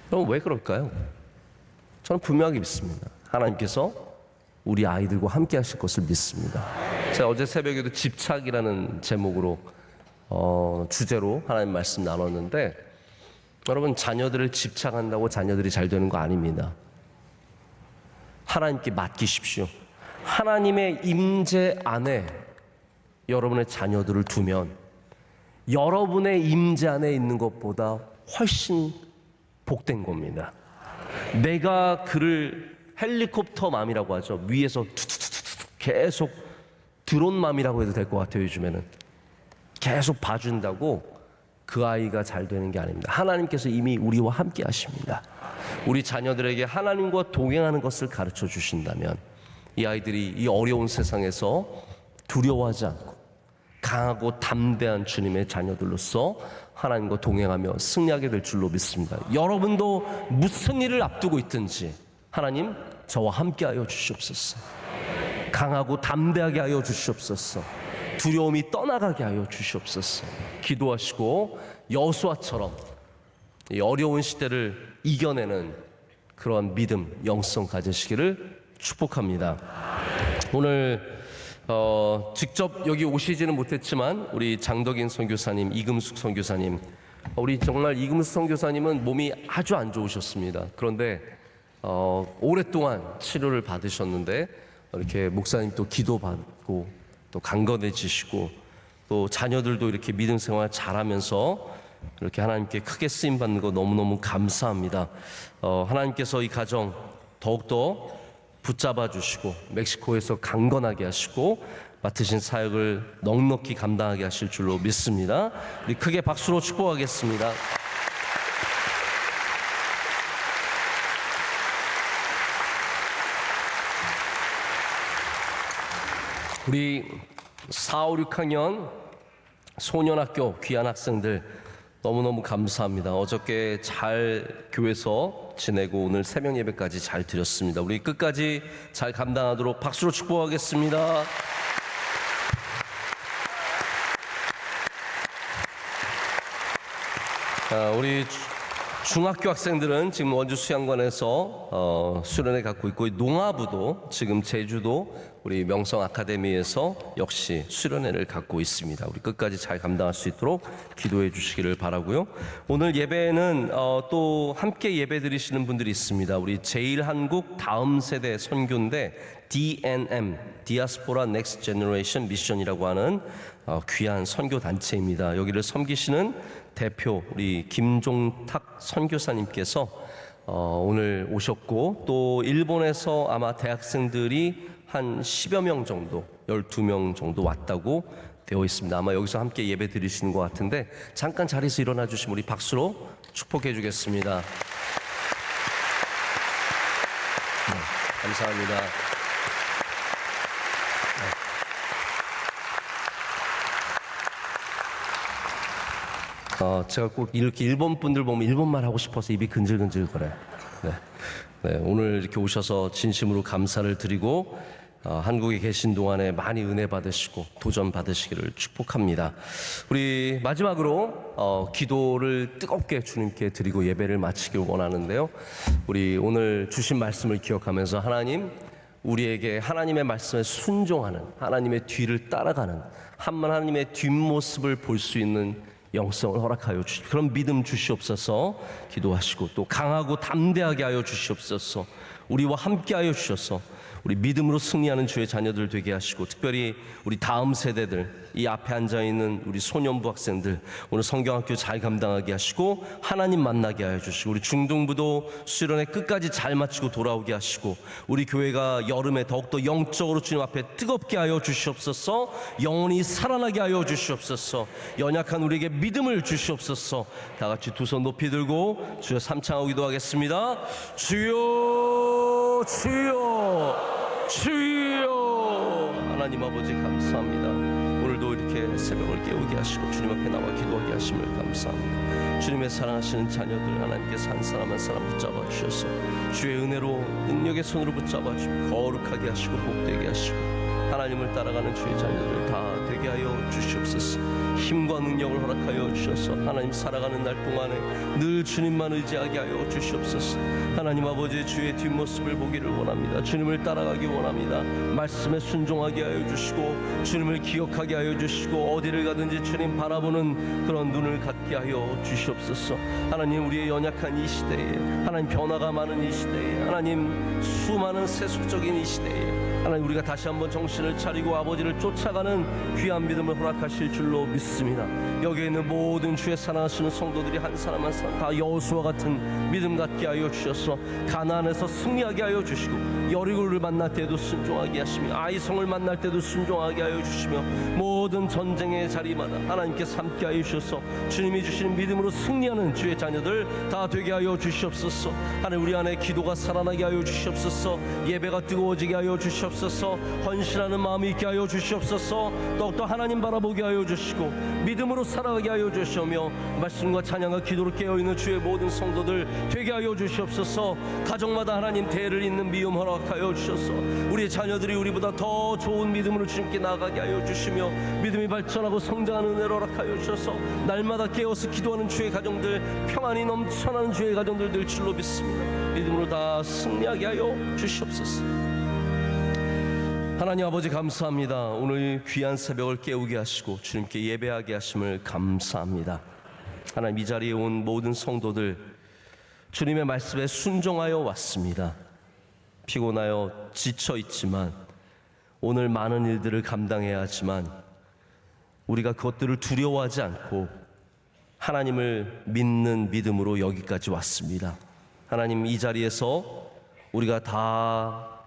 그럼 왜 그럴까요? 저는 분명하게 믿습니다. 하나님께서 우리 아이들과 함께 하실 것을 믿습니다. 제가 어제 새벽에도 집착이라는 제목으로 주제로 하나님 말씀 나눴는데, 여러분, 자녀들을 집착한다고 자녀들이 잘 되는 거 아닙니다. 하나님께 맡기십시오. 하나님의 임재 안에 여러분의 자녀들을 두면 여러분의 임재 안에 있는 것보다 훨씬 복된 겁니다. 내가 그를 헬리콥터맘이라고 하죠. 위에서 투투투투 계속 드론맘이라고 해도 될 것 같아요. 요즘에는 계속 봐준다고 그 아이가 잘 되는 게 아닙니다. 하나님께서 이미 우리와 함께 하십니다. 우리 자녀들에게 하나님과 동행하는 것을 가르쳐 주신다면 이 아이들이 이 어려운 세상에서 두려워하지 않고 강하고 담대한 주님의 자녀들로서 하나님과 동행하며 승리하게 될 줄로 믿습니다. 여러분도 무슨 일을 앞두고 있든지 하나님, 저와 함께하여 주시옵소서. 강하고 담대하게 하여 주시옵소서. 두려움이 떠나가게 하여 주시옵소서. 기도하시고 여호수아처럼 이 어려운 시대를 이겨내는 그런 믿음, 영성 가지시기를 축복합니다. 오늘 직접 여기 오시지는 못했지만 우리 장덕인 선교사님, 이금숙 선교사님, 우리 정말 이금숙 선교사님은 몸이 아주 안 좋으셨습니다. 그런데 오랫동안 치료를 받으셨는데 이렇게 목사님 또 기도받고 또 강건해지시고 또 자녀들도 이렇게 믿음 생활 잘하면서 이렇게 하나님께 크게 쓰임 받는 거 너무너무 감사합니다. 하나님께서 이 가정 더욱더 붙잡아 주시고 멕시코에서 강건하게 하시고 맡으신 사역을 넉넉히 감당하게 하실 줄로 믿습니다. 우리 크게 박수로 축복하겠습니다. 우리 4, 5, 6학년 소년학교 귀한 학생들 너무너무 감사합니다. 어저께 잘 교회에서 지내고 오늘 새벽 예배까지 잘 드렸습니다. 우리 끝까지 잘 감당하도록 박수로 축복하겠습니다. 우리 중학교 학생들은 지금 원주 수양관에서 수련회 갖고 있고, 농아부도 지금 제주도 우리 명성 아카데미에서 역시 수련회를 갖고 있습니다. 우리 끝까지 잘 감당할 수 있도록 기도해 주시기를 바라고요. 오늘 예배에는 또 함께 예배 드리시는 분들이 있습니다. 우리 제일한국 다음 세대 선교인데 DNM 디아스포라 넥스트 제너레이션 미션이라고 하는 귀한 선교 단체입니다. 여기를 섬기시는 대표 우리 김종탁 선교사님께서 오늘 오셨고, 또 일본에서 아마 대학생들이 한 10여 명 정도, 12명 정도 왔다고 되어 있습니다. 아마 여기서 함께 예배 드리시는 것 같은데 잠깐 자리에서 일어나 주시면 우리 박수로 축복해 주겠습니다. 감사합니다. 제가 꼭 이렇게 일본 분들 보면 일본말 하고 싶어서 입이 근질근질 거려요. 네, 오늘 이렇게 오셔서 진심으로 감사를 드리고 한국에 계신 동안에 많이 은혜 받으시고 도전 받으시기를 축복합니다. 우리 마지막으로 기도를 뜨겁게 주님께 드리고 예배를 마치길 원하는데요. 우리 오늘 주신 말씀을 기억하면서 하나님, 우리에게 하나님의 말씀에 순종하는, 하나님의 뒤를 따라가는, 하나님의 뒷모습을 볼 수 있는 영성을 허락하여 주시고, 그런 믿음 주시옵소서. 기도하시고 또 강하고 담대하게 하여 주시옵소서. 우리와 함께 하여 주셔서 우리 믿음으로 승리하는 주의 자녀들 되게 하시고, 특별히 우리 다음 세대들, 이 앞에 앉아있는 우리 소년부 학생들 오늘 성경학교 잘 감당하게 하시고 하나님 만나게 하여 주시고, 우리 중등부도 수련회 끝까지 잘 마치고 돌아오게 하시고, 우리 교회가 여름에 더욱더 영적으로 주님 앞에 뜨겁게 하여 주시옵소서. 영혼이 살아나게 하여 주시옵소서. 연약한 우리에게 믿음을 주시옵소서. 다 같이 두 손 높이 들고 주여 삼창하고 기도하겠습니다. 주여 주여 주여. 하나님 아버지 감사합니다. 오늘도 이렇게 새벽을 깨우게 하시고 주님 앞에 나와 기도하게 하심을 감사합니다. 주님의 사랑하시는 자녀들 하나님께서 한 사람 한 사람 붙잡아 주셔서 주의 은혜로 능력의 손으로 붙잡아 주시고 거룩하게 하시고 복되게 하시고 하나님을 따라가는 주의 자녀들 다 되게 하여 주시옵소서. 힘과 능력을 허락하여 주셔서 하나님 살아가는 날 동안에 늘 주님만 의지하게 하여 주시옵소서. 하나님 아버지, 주의 뒷모습을 보기를 원합니다. 주님을 따라가기 원합니다. 말씀에 순종하게 하여 주시고 주님을 기억하게 하여 주시고 어디를 가든지 주님 바라보는 그런 눈을 갖게 하여 주시옵소서. 하나님, 우리의 연약한 이 시대에, 하나님 변화가 많은 이 시대에, 하나님 수많은 세속적인 이 시대에 하나님 우리가 다시 한번 정신을 차리고 아버지를 쫓아가는 귀한 믿음을 허락하실 줄로 믿습니다. 여기에 있는 모든 주의 사랑하시는 성도들이 한 사람 한 사람 다 여호수아 같은 믿음 갖게 하여 주셔서 가나안에서 승리하게 하여 주시고, 여리고를 만날 때도 순종하게 하시며 아이성을 만날 때도 순종하게 하여 주시며, 모든 전쟁의 자리마다 하나님께서 함께 하여 주셔서 주님이 주시는 믿음으로 승리하는 주의 자녀들 다 되게 하여 주시옵소서. 하나님, 우리 안에 기도가 살아나게 하여 주시옵소서. 예배가 뜨거워지게 하여 주시옵소서. 헌신하는 마음이 있게 하여 주시옵소서. 더욱더 하나님 바라보게 하여 주시고 믿음으로 살아가게 하여 주시며, 말씀과 찬양과 기도로 깨어있는 주의 모든 성도들 되게 하여 주시옵소서. 가정마다 하나님 대를 잇는 미움 허락하여 주셔서 우리의 자녀들이 우리보다 더 좋은 믿음으로 주님께 나아가게 하여 주시며, 믿음이 발전하고 성장하는 은혜를 허락하여 주셔서 날마다 깨어서 기도하는 주의 가정들, 평안이 넘쳐나는 주의 가정들 될 줄로 믿습니다. 믿음으로 다 승리하게 하여 주시옵소서. 하나님 아버지 감사합니다. 오늘 귀한 새벽을 깨우게 하시고 주님께 예배하게 하심을 감사합니다. 하나님, 이 자리에 온 모든 성도들 주님의 말씀에 순종하여 왔습니다. 피곤하여 지쳐 있지만, 오늘 많은 일들을 감당해야 하지만 우리가 그것들을 두려워하지 않고 하나님을 믿는 믿음으로 여기까지 왔습니다. 하나님, 이 자리에서 우리가 다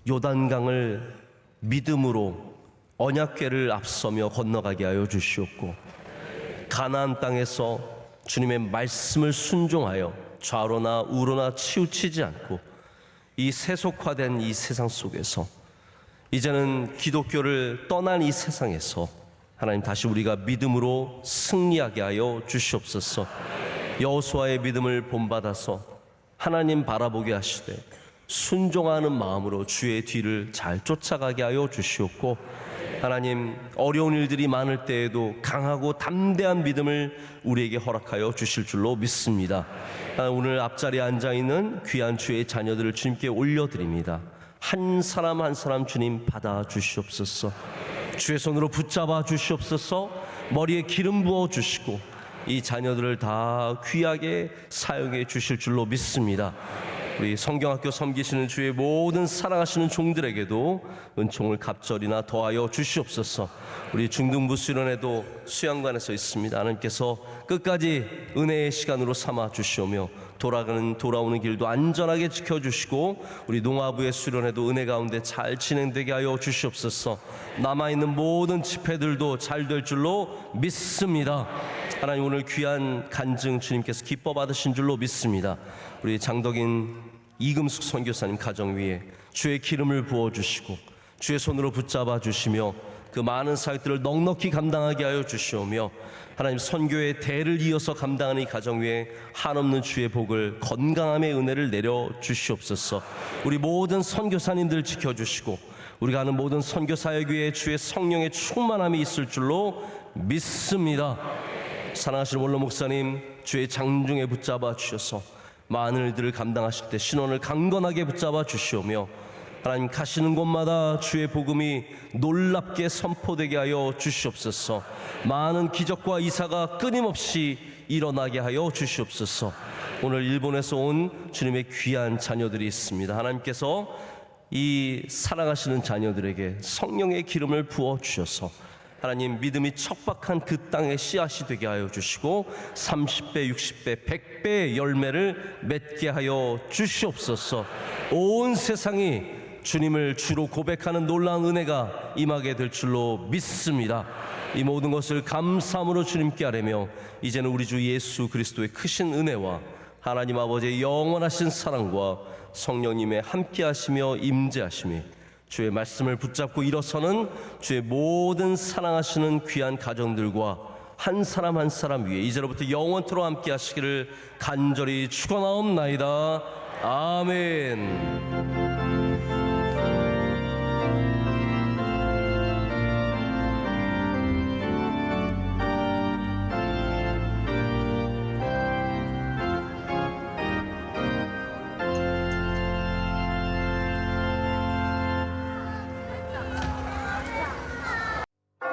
요단강을 믿음으로 언약궤를 앞서며 건너가게 하여 주시옵고, 가나안 땅에서 주님의 말씀을 순종하여 좌로나 우로나 치우치지 않고 이 세속화된 이 세상 속에서, 이제는 기독교를 떠난 이 세상에서 하나님 다시 우리가 믿음으로 승리하게 하여 주시옵소서. 여호수아의 믿음을 본받아서 하나님 바라보게 하시되 순종하는 마음으로 주의 뒤를 잘 쫓아가게 하여 주시옵고, 하나님 어려운 일들이 많을 때에도 강하고 담대한 믿음을 우리에게 허락하여 주실 줄로 믿습니다. 오늘 앞자리에 앉아있는 귀한 주의 자녀들을 주님께 올려드립니다. 한 사람 한 사람 주님 받아 주시옵소서. 주의 손으로 붙잡아 주시옵소서. 머리에 기름 부어 주시고 이 자녀들을 다 귀하게 사용해 주실 줄로 믿습니다. 우리 성경학교 섬기시는 주의 모든 사랑하시는 종들에게도 은총을 갑절이나 더하여 주시옵소서. 우리 중등부 수련회도 수양관에서 있습니다. 하나님께서 끝까지 은혜의 시간으로 삼아 주시오며 돌아오는 길도 안전하게 지켜주시고, 우리 농아부의 수련회도 은혜 가운데 잘 진행되게 하여 주시옵소서. 남아있는 모든 집회들도 잘 될 줄로 믿습니다. 하나님, 오늘 귀한 간증 주님께서 기뻐 받으신 줄로 믿습니다. 우리 장덕인 이금숙 선교사님 가정 위에 주의 기름을 부어주시고 주의 손으로 붙잡아 주시며 그 많은 사역들을 넉넉히 감당하게 하여 주시오며, 하나님 선교의 대를 이어서 감당하는 이 가정 위에 한없는 주의 복을, 건강함의 은혜를 내려 주시옵소서. 우리 모든 선교사님들 지켜주시고 우리가 하는 모든 선교 사역 위에 주의 성령의 충만함이 있을 줄로 믿습니다. 사랑하시는 원로 목사님, 주의 장중에 붙잡아 주셔서 많은 일들을 감당하실 때 신원을 강건하게 붙잡아 주시오며, 하나님 가시는 곳마다 주의 복음이 놀랍게 선포되게 하여 주시옵소서. 많은 기적과 이사가 끊임없이 일어나게 하여 주시옵소서. 오늘 일본에서 온 주님의 귀한 자녀들이 있습니다. 하나님께서 이 사랑하시는 자녀들에게 성령의 기름을 부어 주셔서 하나님 믿음이 척박한 그 땅에 씨앗이 되게 하여 주시고 30배, 60배, 100배의 열매를 맺게 하여 주시옵소서. 온 세상이 주님을 주로 고백하는 놀라운 은혜가 임하게 될 줄로 믿습니다. 이 모든 것을 감사함으로 주님께 아뢰며, 이제는 우리 주 예수 그리스도의 크신 은혜와 하나님 아버지의 영원하신 사랑과 성령님의 함께하시며 임재하심이 주의 말씀을 붙잡고 일어서는 주의 모든 사랑하시는 귀한 가정들과 한 사람 한 사람 위에 이제로부터 영원토록 함께 하시기를 간절히 축원하옵나이다. 아멘.